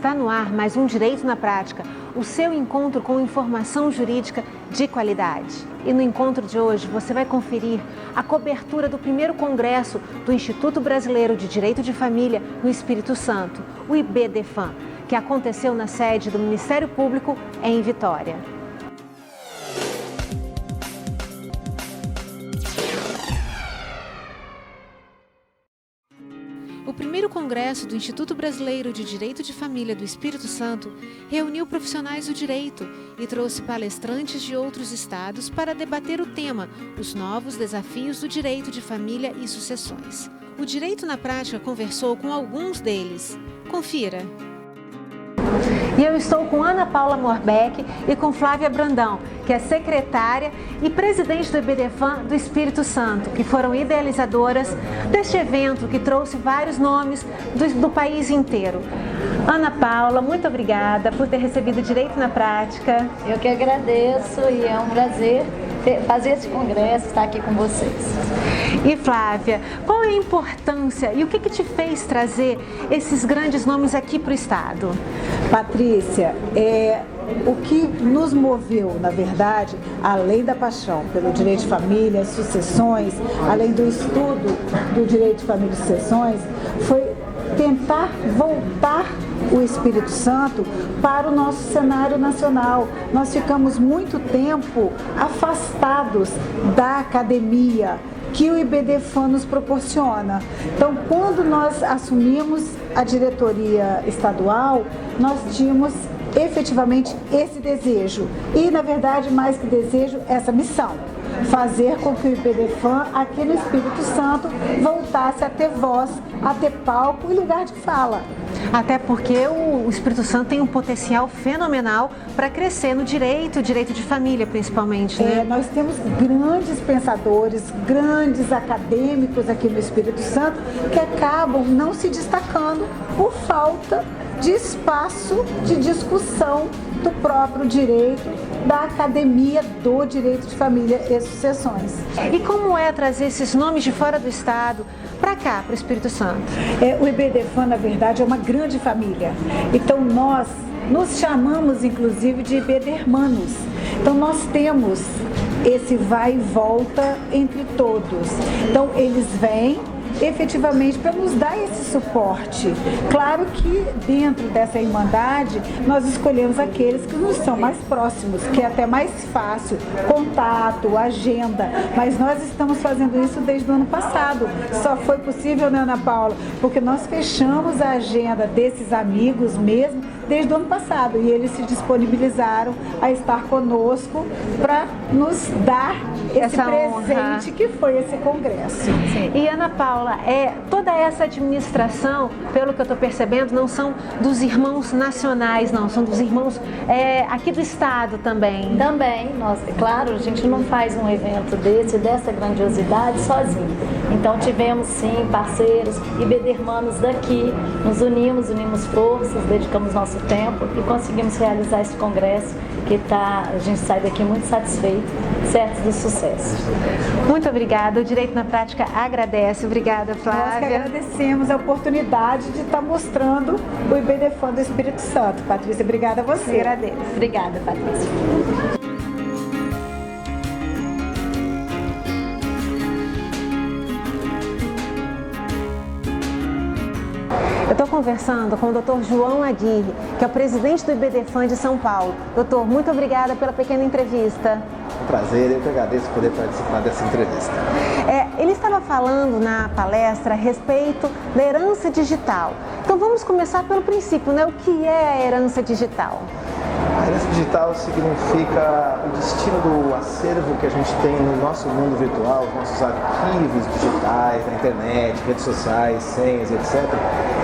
Está no ar mais um Direito na Prática, o seu encontro com informação jurídica de qualidade. E no encontro de hoje você vai conferir a cobertura do primeiro congresso do Instituto Brasileiro de Direito de Família no Espírito Santo, o IBDFAM, que aconteceu na sede do Ministério Público em Vitória. O primeiro congresso do Instituto Brasileiro de Direito de Família do Espírito Santo reuniu profissionais do direito e trouxe palestrantes de outros estados para debater o tema, os novos desafios do direito de família e sucessões. O Direito na Prática conversou com alguns deles. Confira! E eu estou com Ana Paula Morbeck e com Flávia Brandão, que é secretária e presidente do IBDFAM do Espírito Santo, que foram idealizadoras deste evento que trouxe vários nomes do país inteiro. Ana Paula, muito obrigada por ter recebido Direito na Prática. Eu que agradeço e é um prazer fazer esse congresso, estar aqui com vocês. E Flávia, qual é a importância e o que te fez trazer esses grandes nomes aqui para o Estado? Patrícia, o que nos moveu, na verdade, além da paixão pelo direito de família, sucessões, além do estudo do direito de família e sucessões, foi tentar voltar o Espírito Santo para o nosso cenário nacional. Nós ficamos muito tempo afastados da academia que o IBDFAM nos proporciona. Então, quando nós assumimos a diretoria estadual, nós tínhamos efetivamente esse desejo e, na verdade, mais que desejo, essa missão: fazer com que o IBDFAM aqui no Espírito Santo voltasse a ter voz, a ter palco e lugar de fala. Até porque o Espírito Santo tem um potencial fenomenal para crescer no direito de família principalmente, né? Nós temos grandes pensadores, grandes acadêmicos aqui no Espírito Santo que acabam não se destacando por falta de espaço de discussão do próprio direito, da academia do direito de família e sucessões. E como é trazer esses nomes de fora do estado para cá, para o Espírito Santo? O IBDFAM, na verdade, é uma grande família. Então nós nos chamamos, inclusive, de IBDermanos. Então nós temos esse vai e volta entre todos. Então eles vêm efetivamente para nos dar esse suporte. Claro que dentro dessa irmandade nós escolhemos aqueles que nos são mais próximos, que é até mais fácil, contato, agenda, mas nós estamos fazendo isso desde o ano passado. Só foi possível, né, Ana Paula? Porque nós fechamos a agenda desses amigos mesmo desde o ano passado e eles se disponibilizaram a estar conosco para nos dar esse presente que foi esse congresso. Sim. E Ana Paula, toda essa administração, pelo que eu estou percebendo, não são dos irmãos nacionais, não, são dos irmãos aqui do estado também. Também, claro, a gente não faz um evento dessa grandiosidade sozinho. Então tivemos sim parceiros, IBDermanos daqui, nos unimos forças, dedicamos nosso tempo e conseguimos realizar esse congresso que a gente sai daqui muito satisfeito, certo do sucesso. Muito obrigada, o Direito na Prática agradece. Obrigada, Flávia. Nós que agradecemos a oportunidade de estar mostrando o IBDFAM do Espírito Santo. Patrícia, obrigada a você. Agradeço. Obrigada, Patrícia. Eu estou conversando com o Dr. João Aguirre, que é o presidente do IBDFAM de São Paulo. Doutor, muito obrigada pela pequena entrevista. Um prazer, eu que agradeço poder participar dessa entrevista. Ele estava falando na palestra a respeito da herança digital. Então vamos começar pelo princípio, né? O que é a herança digital? A herança digital significa o destino do acervo que a gente tem no nosso mundo virtual, os nossos arquivos digitais, na internet, redes sociais, senhas, etc.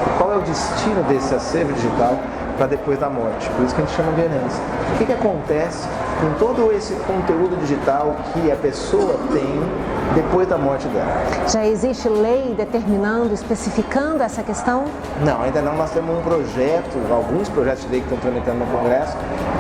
E qual é o destino desse acervo digital para depois da morte? Por isso que a gente chama de herança. O que acontece com todo esse conteúdo digital que a pessoa tem depois da morte dela? Já existe lei determinando, especificando essa questão? Não, ainda não. Nós temos um projeto, alguns projetos de lei que estão tramitando no Congresso,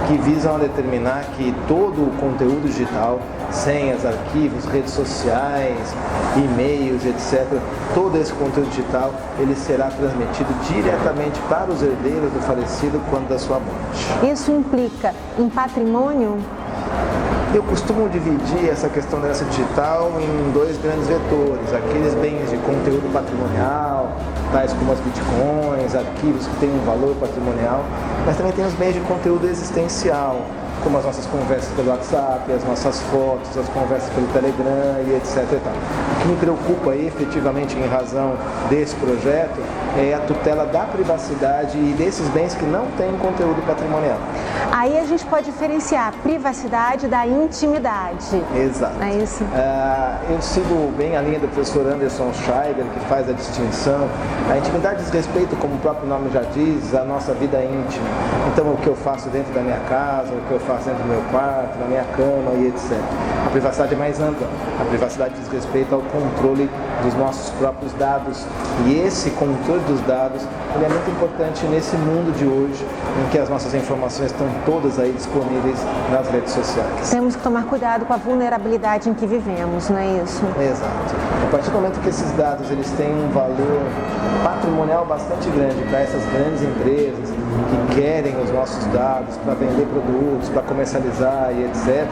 que visam a determinar que todo o conteúdo digital, senhas, arquivos, redes sociais, e-mails, etc., todo esse conteúdo digital, ele será transmitido diretamente para os herdeiros do falecido quando da sua morte. Isso implica em patrimônio? Eu costumo dividir essa questão da herança digital em dois grandes vetores: aqueles bens de conteúdo patrimonial, tais como as bitcoins, arquivos que têm um valor patrimonial, mas também tem os bens de conteúdo existencial, como as nossas conversas pelo WhatsApp, as nossas fotos, as conversas pelo Telegram e etc. E tal. O que me preocupa efetivamente em razão desse projeto é a tutela da privacidade e desses bens que não têm conteúdo patrimonial. Aí a gente pode diferenciar a privacidade da intimidade. Exato. É isso? Eu sigo bem a linha do professor Anderson Schreiber, que faz a distinção. A intimidade diz respeito, como o próprio nome já diz, à nossa vida íntima. Então, o que eu faço dentro da minha casa, o que eu faço dentro do meu quarto, na minha cama e etc. A privacidade é mais ampla. A privacidade diz respeito ao controle dos nossos próprios dados. E esse controle dos dados, ele é muito importante nesse mundo de hoje, em que as nossas informações estão todas aí disponíveis nas redes sociais. Temos que tomar cuidado com a vulnerabilidade em que vivemos, não é isso? Exato. A partir do momento que esses dados eles têm um valor patrimonial bastante grande para essas grandes empresas que querem os nossos dados para vender produtos, para comercializar e etc.,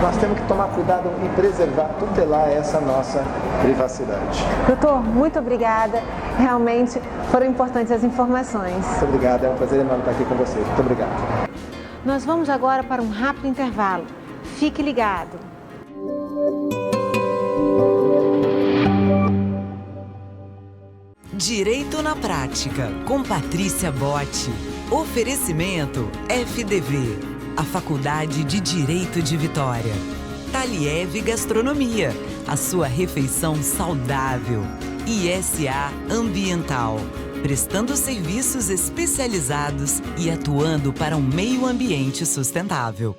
nós temos que tomar cuidado e preservar, tutelar essa nossa privacidade. Doutor, muito obrigada. Realmente foram importantes as informações. Muito obrigado, é um prazer enorme estar aqui com você. Muito obrigado. Nós vamos agora para um rápido intervalo. Fique ligado. Direito na Prática, com Patrícia Botti. Oferecimento FDV, a Faculdade de Direito de Vitória. Taliev Gastronomia, a sua refeição saudável. ISA Ambiental, prestando serviços especializados e atuando para um meio ambiente sustentável.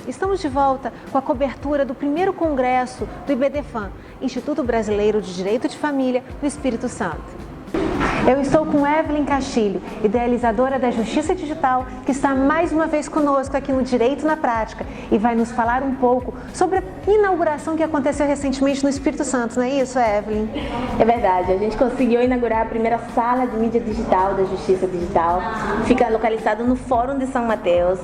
Estamos de volta com a cobertura do primeiro congresso do IBDFAM, Instituto Brasileiro de Direito de Família, no Espírito Santo. Eu estou com Evelyn Castilho, idealizadora da Justiça Digital, que está mais uma vez conosco aqui no Direito na Prática e vai nos falar um pouco sobre a inauguração que aconteceu recentemente no Espírito Santo, não é isso, Evelyn? É verdade, a gente conseguiu inaugurar a primeira sala de mídia digital da Justiça Digital. Fica localizado no Fórum de São Mateus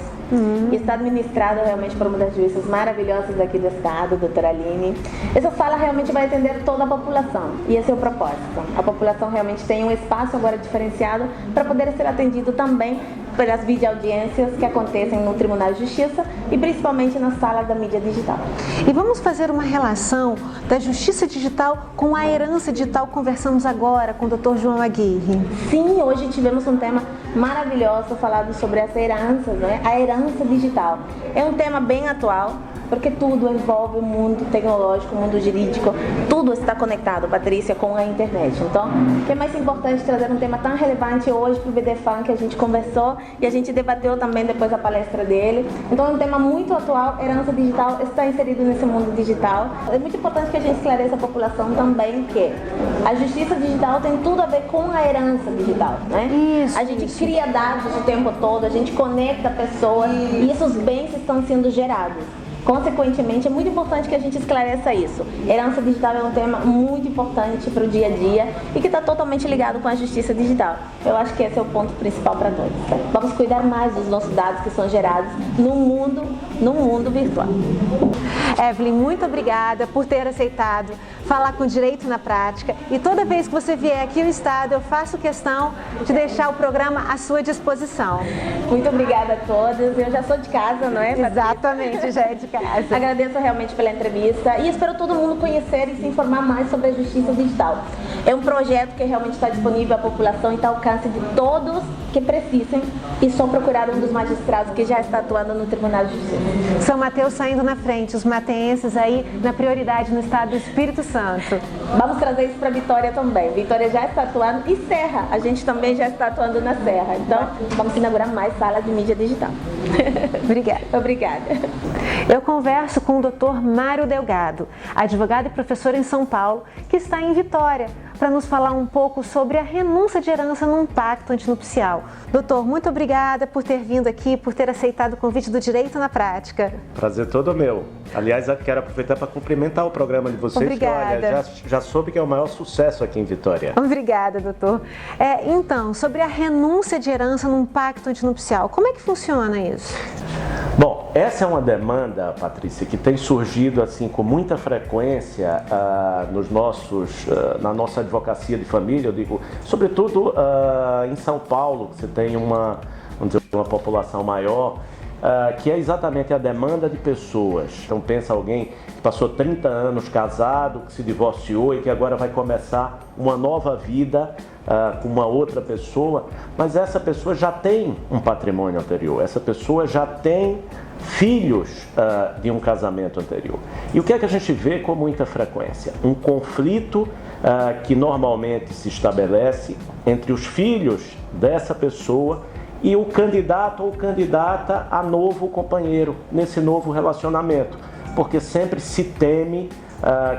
e está administrado realmente por uma das juízas maravilhosas aqui do estado, doutora Aline. Essa sala realmente vai atender toda a população e esse é o propósito. A população realmente tem um espaço agora diferenciado para poder ser atendido também pelas videoaudiências que acontecem no Tribunal de Justiça e principalmente na sala da mídia digital. E vamos fazer uma relação da Justiça Digital com a herança digital. Conversamos agora com o Dr. João Aguirre. Sim, hoje tivemos um tema maravilhoso falado sobre as heranças, né? A herança digital. É um tema bem atual, porque tudo envolve o mundo tecnológico, o mundo jurídico, tudo está conectado, Patrícia, com a internet. Então, o que é mais importante trazer um tema tão relevante hoje para o IBDFAM, que a gente conversou e a gente debateu também depois da palestra dele. Então, é um tema muito atual, herança digital está inserido nesse mundo digital. É muito importante que a gente esclareça a população também que a justiça digital tem tudo a ver com a herança digital, né? A gente cria dados o tempo todo, a gente conecta pessoas e esses bens estão sendo gerados. Consequentemente, é muito importante que a gente esclareça isso. Herança digital é um tema muito importante para o dia a dia e que está totalmente ligado com a justiça digital. Eu acho que esse é o ponto principal para todos. Vamos cuidar mais dos nossos dados que são gerados no mundo virtual. Evelyn, muito obrigada por ter aceitado falar com Direito na Prática. E toda vez que você vier aqui no estado, eu faço questão de deixar o programa à sua disposição. Muito obrigada a todos. Eu já sou de casa, não é? Exatamente, já é de casa. Agradeço realmente pela entrevista e espero todo mundo conhecer e se informar mais sobre a justiça digital. É um projeto que realmente está disponível à população e está ao alcance de todos que precisem e só procurar um dos magistrados que já está atuando no Tribunal de Justiça. São Mateus saindo na frente, os mateenses aí na prioridade no estado do Espírito Santo. Vamos trazer isso para Vitória também. Vitória já está atuando e Serra, a gente também já está atuando na Serra. Então, vamos inaugurar mais salas de mídia digital. Obrigada. Obrigada. Eu converso com o Dr. Mário Delgado, advogado e professor em São Paulo, que está em Vitória, para nos falar um pouco sobre a renúncia de herança num pacto antinupcial. Doutor, muito obrigada por ter vindo aqui, por ter aceitado o convite do Direito na Prática. Prazer todo meu. Aliás, eu quero aproveitar para cumprimentar o programa de vocês. Obrigada. Que, olha, já soube que é o maior sucesso aqui em Vitória. Obrigada, doutor. Então, sobre a renúncia de herança num pacto antinupcial, como é que funciona isso? Bom, essa é uma demanda, Patrícia, que tem surgido assim com muita frequência na nossa advocacia de família, eu digo, sobretudo em São Paulo, que você tem uma população maior, que é exatamente a demanda de pessoas. Então pensa alguém que passou 30 anos casado, que se divorciou e que agora vai começar uma nova vida com uma outra pessoa, mas essa pessoa já tem um patrimônio anterior, essa pessoa já tem filhos de um casamento anterior. E o que é que a gente vê com muita frequência? Um conflito que normalmente se estabelece entre os filhos dessa pessoa e o candidato ou candidata a novo companheiro nesse novo relacionamento, porque sempre se teme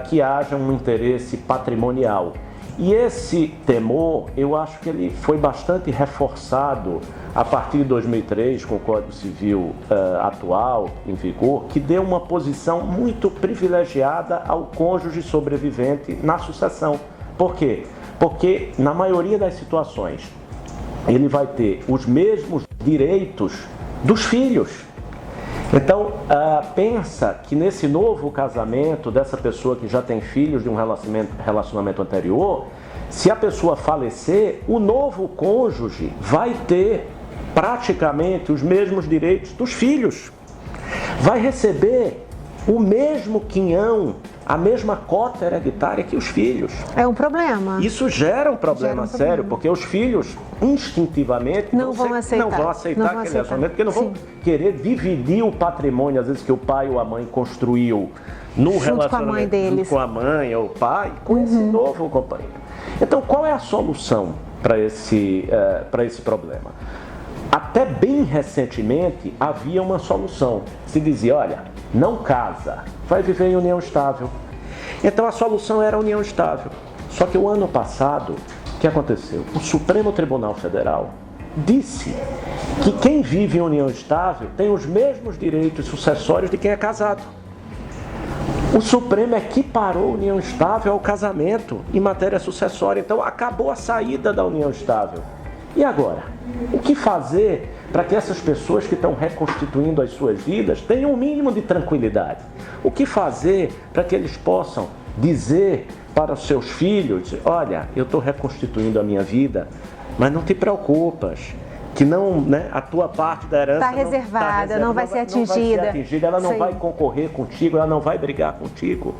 que haja um interesse patrimonial. E esse temor, eu acho que ele foi bastante reforçado a partir de 2003, com o Código Civil atual, em vigor, que deu uma posição muito privilegiada ao cônjuge sobrevivente na sucessão. Por quê? Porque, na maioria das situações, ele vai ter os mesmos direitos dos filhos. Então, pensa que nesse novo casamento dessa pessoa que já tem filhos de um relacionamento anterior, se a pessoa falecer, o novo cônjuge vai ter praticamente os mesmos direitos dos filhos. Vai receber o mesmo quinhão, a mesma cota hereditária que os filhos. É um problema. Isso gera um problema sério, porque os filhos instintivamente não vão aceitar aquele relacionamento, porque não vão querer dividir o patrimônio, às vezes, que o pai ou a mãe construiu no relacionamento com a mãe deles, com a mãe ou o pai, com esse novo companheiro. Então, qual é a solução para esse problema? Até bem recentemente havia uma solução. Se dizia, olha, não casa, vai viver em união estável. Então a solução era a união estável. Só que o ano passado, o que aconteceu? O Supremo Tribunal Federal disse que quem vive em união estável tem os mesmos direitos sucessórios de quem é casado. O Supremo equiparou a união estável ao casamento em matéria sucessória. Então acabou a saída da união estável. E agora? O que fazer para que essas pessoas que estão reconstituindo as suas vidas tenham um mínimo de tranquilidade? O que fazer para que eles possam dizer para os seus filhos, olha, eu estou reconstituindo a minha vida, mas não te preocupas, que não, a tua parte da herança está reservada, não vai ser atingida, ela não vai concorrer contigo, ela não vai brigar contigo.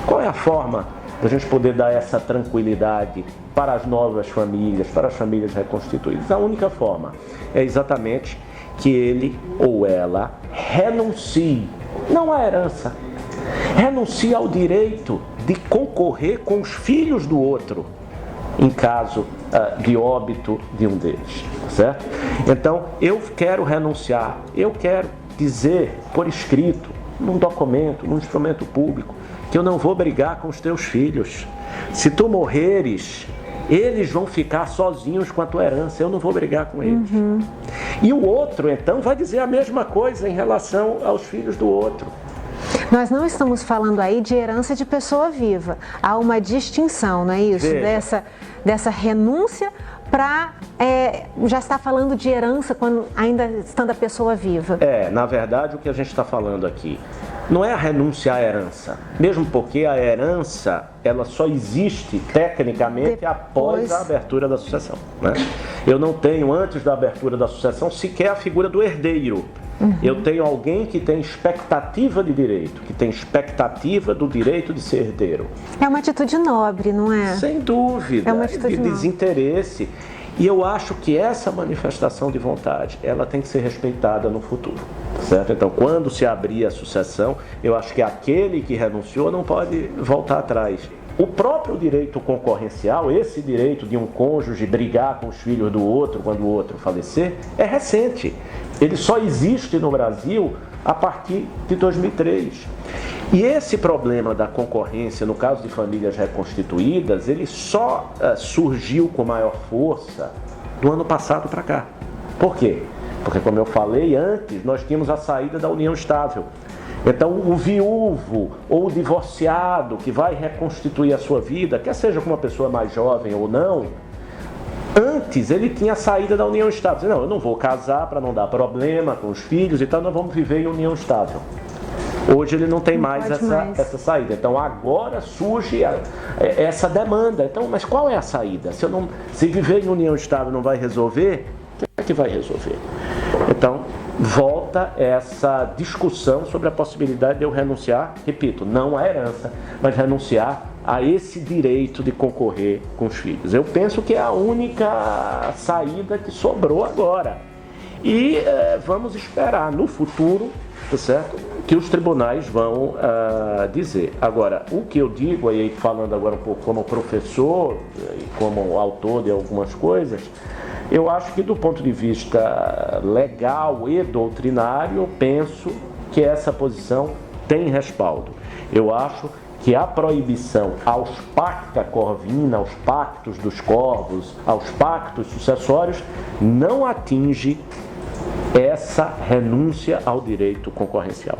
Qual é a forma da gente poder dar essa tranquilidade para as novas famílias, para as famílias reconstituídas? A única forma é exatamente que ele ou ela renuncie, não à herança, renuncie ao direito de concorrer com os filhos do outro, em caso de óbito de um deles, certo? Então, eu quero renunciar, eu quero dizer por escrito, num documento, num instrumento público, que eu não vou brigar com os teus filhos. Se tu morreres, eles vão ficar sozinhos com a tua herança, eu não vou brigar com eles. E o outro, então, vai dizer a mesma coisa em relação aos filhos do outro. Nós não estamos falando aí de herança de pessoa viva. Há uma distinção, não é isso? Dessa renúncia para já está falando de herança quando ainda estando a pessoa viva. Na verdade, o que a gente está falando aqui não é a renúncia à herança, mesmo porque a herança ela só existe tecnicamente após a abertura da sucessão, né? Eu não tenho, antes da abertura da sucessão, sequer a figura do herdeiro. Eu tenho alguém que tem expectativa de direito, que tem expectativa do direito de ser herdeiro. É uma atitude nobre, não é? Sem dúvida, é uma atitude de desinteresse. E eu acho que essa manifestação de vontade, ela tem que ser respeitada no futuro, certo? Então, quando se abrir a sucessão, eu acho que aquele que renunciou não pode voltar atrás. O próprio direito concorrencial, esse direito de um cônjuge brigar com os filhos do outro quando o outro falecer, é recente. Ele só existe no Brasil a partir de 2003. E esse problema da concorrência, no caso de famílias reconstituídas, ele só surgiu com maior força do ano passado para cá. Por quê? Porque, como eu falei antes, nós tínhamos a saída da união estável. Então, o viúvo ou o divorciado que vai reconstituir a sua vida, quer seja com uma pessoa mais jovem ou não, antes ele tinha a saída da união estável. Não, eu não vou casar para não dar problema com os filhos e tal, nós vamos viver em união estável. Hoje ele não tem mais essa saída. Então agora surge essa demanda. Então, mas qual é a saída? Se viver em união estável não vai resolver, quem é que vai resolver? Então, volta essa discussão sobre a possibilidade de eu renunciar, repito, não à herança, mas renunciar a esse direito de concorrer com os filhos. Eu penso que é a única saída que sobrou agora. E vamos esperar no futuro, tá certo, que os tribunais vão dizer. Agora, o que eu digo, aí falando agora um pouco como professor e como autor de algumas coisas, eu acho que do ponto de vista legal e doutrinário, eu penso que essa posição tem respaldo. Eu acho que a proibição aos pacta corvina, aos pactos dos corvos, aos pactos sucessórios, não atinge essa renúncia ao direito concorrencial.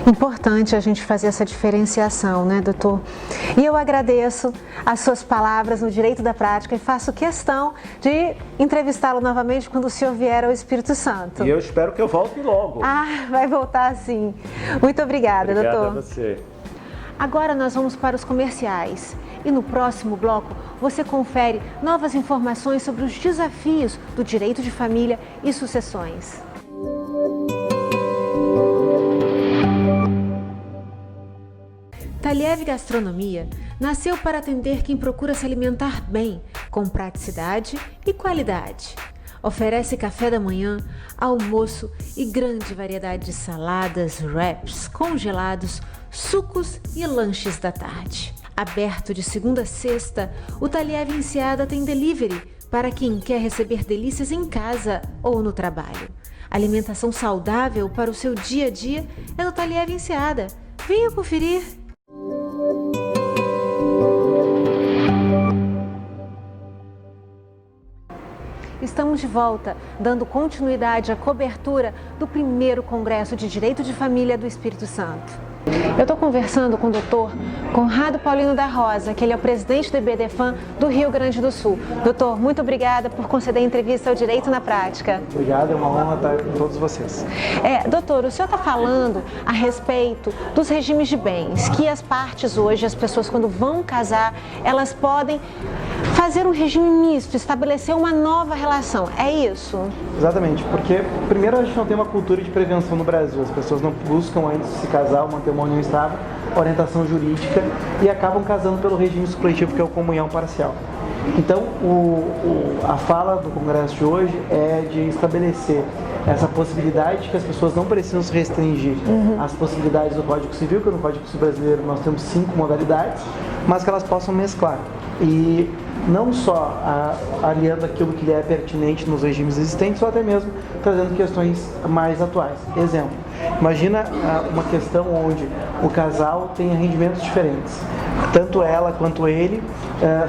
Importante a gente fazer essa diferenciação, né, doutor? E eu agradeço as suas palavras no Direito da Prática e faço questão de entrevistá-lo novamente quando o senhor vier ao Espírito Santo. E eu espero que eu volte logo. Vai voltar sim. Muito obrigada, doutor. Obrigado a você. Agora nós vamos para os comerciais. E no próximo bloco você confere novas informações sobre os desafios do direito de família e sucessões. Taliev Gastronomia nasceu para atender quem procura se alimentar bem, com praticidade e qualidade. Oferece café da manhã, almoço e grande variedade de saladas, wraps, congelados, sucos e lanches da tarde. Aberto de segunda a sexta, o Taliev Enseada tem delivery para quem quer receber delícias em casa ou no trabalho. Alimentação saudável para o seu dia a dia é no Taliev Enseada. Venha conferir! Estamos de volta, dando continuidade à cobertura do primeiro Congresso de Direito de Família do Espírito Santo. Eu estou conversando com o doutor Conrado Paulino da Rosa, que ele é o presidente do IBDFAM do Rio Grande do Sul. Doutor, muito obrigada por conceder a entrevista ao Direito na Prática. Obrigado, é uma honra estar com todos vocês. Doutor, o senhor está falando a respeito dos regimes de bens, que as partes hoje, as pessoas quando vão casar, elas podem fazer um regime misto, estabelecer uma nova relação, é isso? Exatamente, porque primeiro a gente não tem uma cultura de prevenção no Brasil, as pessoas não buscam antes de se casar ou manter uma união estável, orientação jurídica e acabam casando pelo regime supletivo, que é o comunhão parcial. Então, a fala do Congresso de hoje é de estabelecer essa possibilidade de que as pessoas não precisam se restringir às possibilidades do Código Civil, que no Código Civil brasileiro nós temos 5 modalidades, mas que elas possam mesclar. E não só aliando aquilo que lhe é pertinente nos regimes existentes, ou até mesmo trazendo questões mais atuais. Exemplo, imagina uma questão onde o casal tem rendimentos diferentes. Tanto ela quanto ele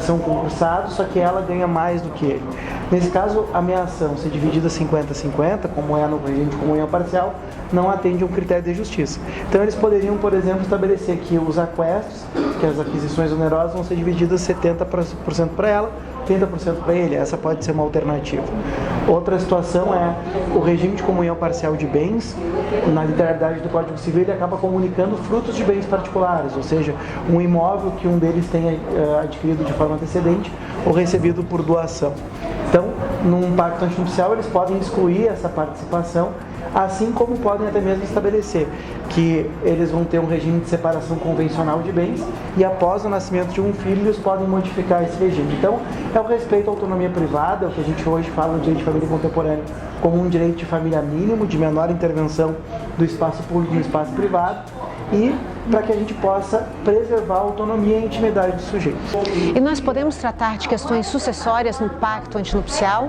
são concursados, só que ela ganha mais do que ele. Nesse caso, a ameação ser dividida 50-50, como é no regime de comunhão parcial, não atende a um critério de justiça. Então eles poderiam, por exemplo, estabelecer que os aquestos, que as aquisições onerosas vão ser divididas 70% para ela, 30% para ele. Essa pode ser uma alternativa. Outra situação é o regime de comunhão parcial de bens. Na literalidade do Código Civil, ele acaba comunicando frutos de bens particulares, ou seja, um imóvel que um deles tenha adquirido de forma antecedente ou recebido por doação. Então, num pacto antinupcial, eles podem excluir essa participação, assim como podem até mesmo estabelecer que eles vão ter um regime de separação convencional de bens e após o nascimento de um filho eles podem modificar esse regime. Então, é o respeito à autonomia privada, o que a gente hoje fala no direito de família contemporâneo como um direito de família mínimo, de menor intervenção do espaço público no espaço privado, e para que a gente possa preservar a autonomia e a intimidade do sujeito. E nós podemos tratar de questões sucessórias no pacto antinupcial?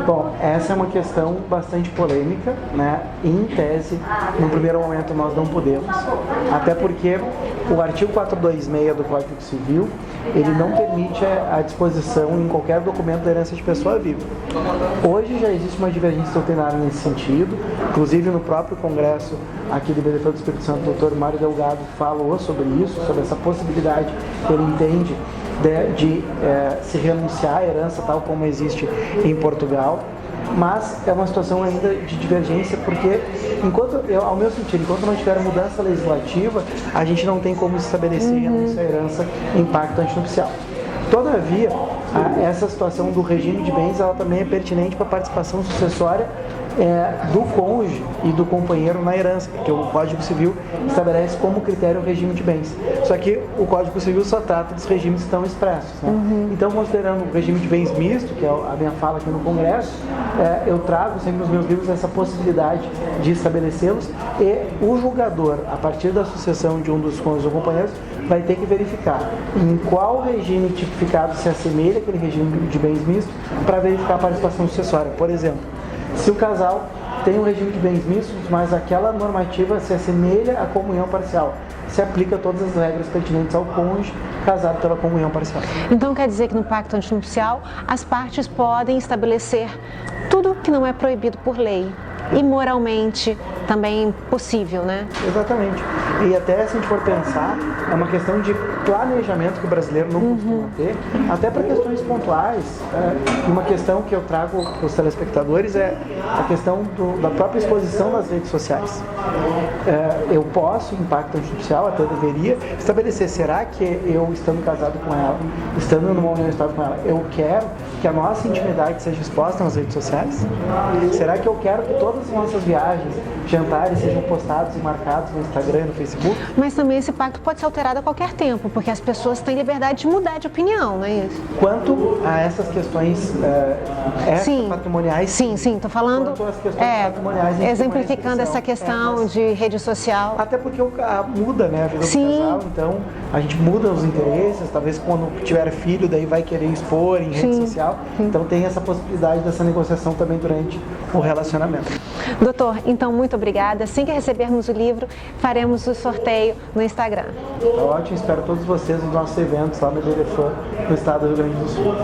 Bom, essa é uma questão bastante polêmica, né? Em tese, no primeiro momento nós não podemos, até porque o artigo 426 do Código Civil, ele não permite a disposição em qualquer documento da herança de pessoa viva. Hoje já existe uma divergência doutrinária nesse sentido, inclusive no próprio Congresso aqui de Benefício do Espírito Santo, o Dr. Mário Delgado falou sobre isso, sobre essa possibilidade que ele entende de se renunciar à herança tal como existe em Portugal, mas é uma situação ainda de divergência porque, ao meu sentido, enquanto não tiver mudança legislativa, a gente não tem como estabelecer renúncia à herança em pacto antinupcial. Todavia, essa situação do regime de bens, ela também é pertinente para a participação sucessória do cônjuge e do companheiro na herança, porque o Código Civil estabelece como critério o regime de bens. Só que o Código Civil só trata dos regimes que estão expressos, né? Então, considerando o regime de bens misto, que é a minha fala aqui no Congresso, eu trago sempre nos meus livros essa possibilidade de estabelecê-los, e o julgador, a partir da sucessão de um dos cônjuges ou companheiros, vai ter que verificar em qual regime tipificado se assemelha aquele regime de bens misto para verificar a participação sucessória. Por exemplo, se o casal tem um regime de bens mistos, mas aquela normativa se assemelha à comunhão parcial, se aplica todas as regras pertinentes ao cônjuge casado pela comunhão parcial. Então quer dizer que no pacto antinupcial as partes podem estabelecer tudo que não é proibido por lei e moralmente também possível, né? Exatamente. E até se a gente for pensar, é uma questão de planejamento que o brasileiro não costuma ter, até para questões pontuais. Uma questão que eu trago para os telespectadores é a questão da própria exposição nas redes sociais. Eu posso, em pacto antinupcial, até deveria, estabelecer, será que eu, estando casado com ela, estando numa união estável com ela, eu quero que a nossa intimidade seja exposta nas redes sociais? Será que eu quero que todas as nossas viagens, jantares sejam postados e marcados no Instagram e no Facebook? Mas também esse pacto pode ser alterado a qualquer tempo, porque as pessoas têm liberdade de mudar de opinião, não é isso? Quanto a essas questões patrimoniais... Sim, estou falando... Quanto às questões patrimoniais... Exemplificando essa questão de rede social. Até porque muda, né, a vida do casal, então a gente muda os interesses, talvez quando tiver filho, daí vai querer expor em rede social. Então tem essa possibilidade dessa negociação também durante o relacionamento. Doutor, então muito obrigada. Assim que recebermos o livro, faremos o sorteio no Instagram. Tá ótimo, espero todos vocês nos nossos eventos lá no Belefã, no estado do Rio Grande do Sul.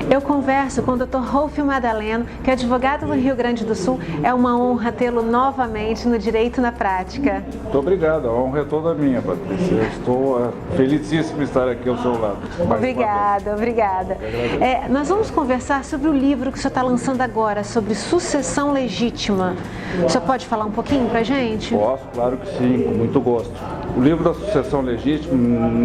Eu converso com o Dr. Rolf Madaleno, que é advogado do Rio Grande do Sul. É uma honra tê-lo novamente no Direito na Prática. Muito obrigado, a honra é toda minha, Patrícia. Eu estou felicíssimo de estar aqui ao seu lado. Obrigada. Nós vamos conversar sobre o livro que o senhor está lançando agora, sobre sucessão legítima. O senhor pode falar um pouquinho pra gente? Posso, claro que sim, com muito gosto. O livro da sucessão legítima,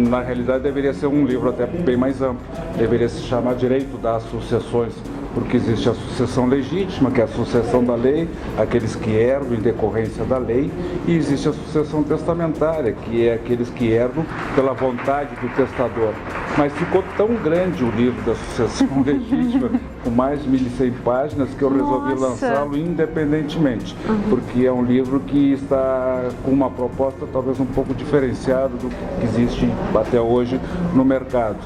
na realidade, deveria ser um livro até bem mais amplo. Deveria se chamar Direito das Sucessões, porque existe a sucessão legítima, que é a sucessão da lei, aqueles que herdam em decorrência da lei, e existe a sucessão testamentária, que é aqueles que herdam pela vontade do testador. Mas ficou tão grande o livro da sucessão legítima, com mais de 1.100 páginas, que eu resolvi lançá-lo independentemente, porque é um livro que está com uma proposta talvez um pouco diferenciada do que existe até hoje no mercado.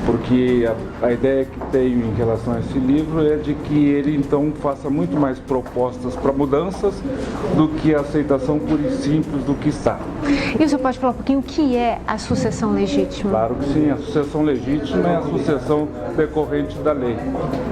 Porque a ideia que tenho em relação a esse livro é de que ele então faça muito mais propostas para mudanças do que a aceitação pura e simples do que está. E o senhor pode falar um pouquinho o que é a sucessão legítima? Claro que sim, a sucessão legítima é a sucessão decorrente da lei.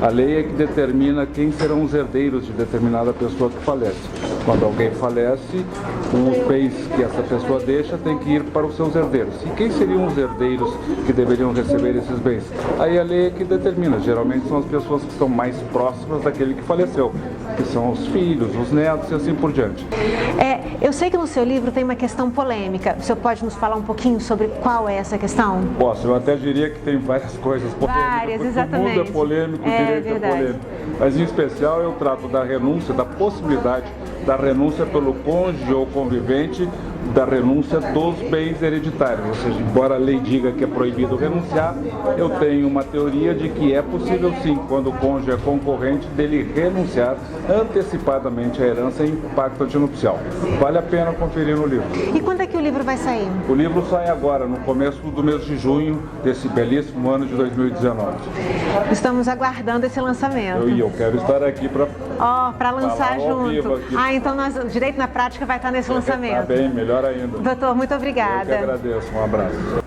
A lei é que determina quem serão os herdeiros de determinada pessoa que falece. Quando alguém falece, os bens que essa pessoa deixa tem que ir para os seus herdeiros. E quem seriam os herdeiros que deveriam receber esses bens? Aí a lei é que determina. Geralmente são as pessoas que estão mais próximas daquele que faleceu, que são os filhos, os netos e assim por diante. Eu sei que no seu livro tem uma questão polêmica. O senhor pode nos falar um pouquinho sobre qual é essa questão? Posso, eu até diria que tem várias coisas polêmicas. Várias, exatamente. O mundo é polêmico, o direito é polêmico. Mas em especial eu trato da renúncia, da possibilidade da renúncia pelo cônjuge ou convivente da renúncia dos bens hereditários. Ou seja, embora a lei diga que é proibido renunciar, eu tenho uma teoria de que é possível sim, quando o cônjuge é concorrente, dele renunciar antecipadamente à herança em pacto antinupcial. Vale a pena conferir no livro. E quando é que o livro vai sair? O livro sai agora, no começo do mês de junho desse belíssimo ano de 2019. Estamos aguardando esse lançamento. Eu quero estar aqui para lançar junto. Então o Direito na Prática vai estar nesse lançamento. Tá bem, melhor ainda. Doutor, muito obrigada. Eu que agradeço, um abraço.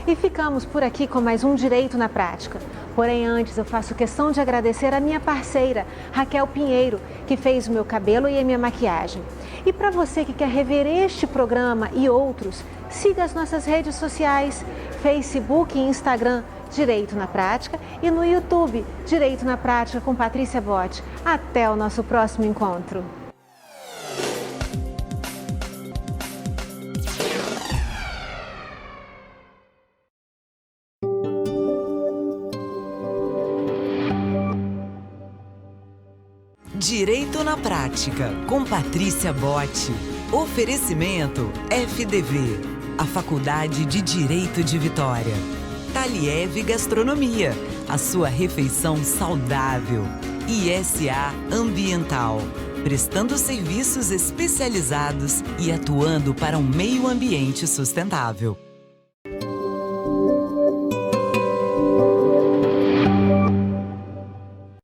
E ficamos por aqui com mais um Direito na Prática. Porém, antes eu faço questão de agradecer a minha parceira, Raquel Pinheiro, que fez o meu cabelo e a minha maquiagem. E para você que quer rever este programa e outros, siga as nossas redes sociais, Facebook e Instagram, Direito na Prática, e no YouTube, Direito na Prática com Patrícia Botti. Até o nosso próximo encontro. Direito na Prática, com Patrícia Botti. Oferecimento FDV, a Faculdade de Direito de Vitória. Taliev Gastronomia, a sua refeição saudável. ISA Ambiental, prestando serviços especializados e atuando para um meio ambiente sustentável.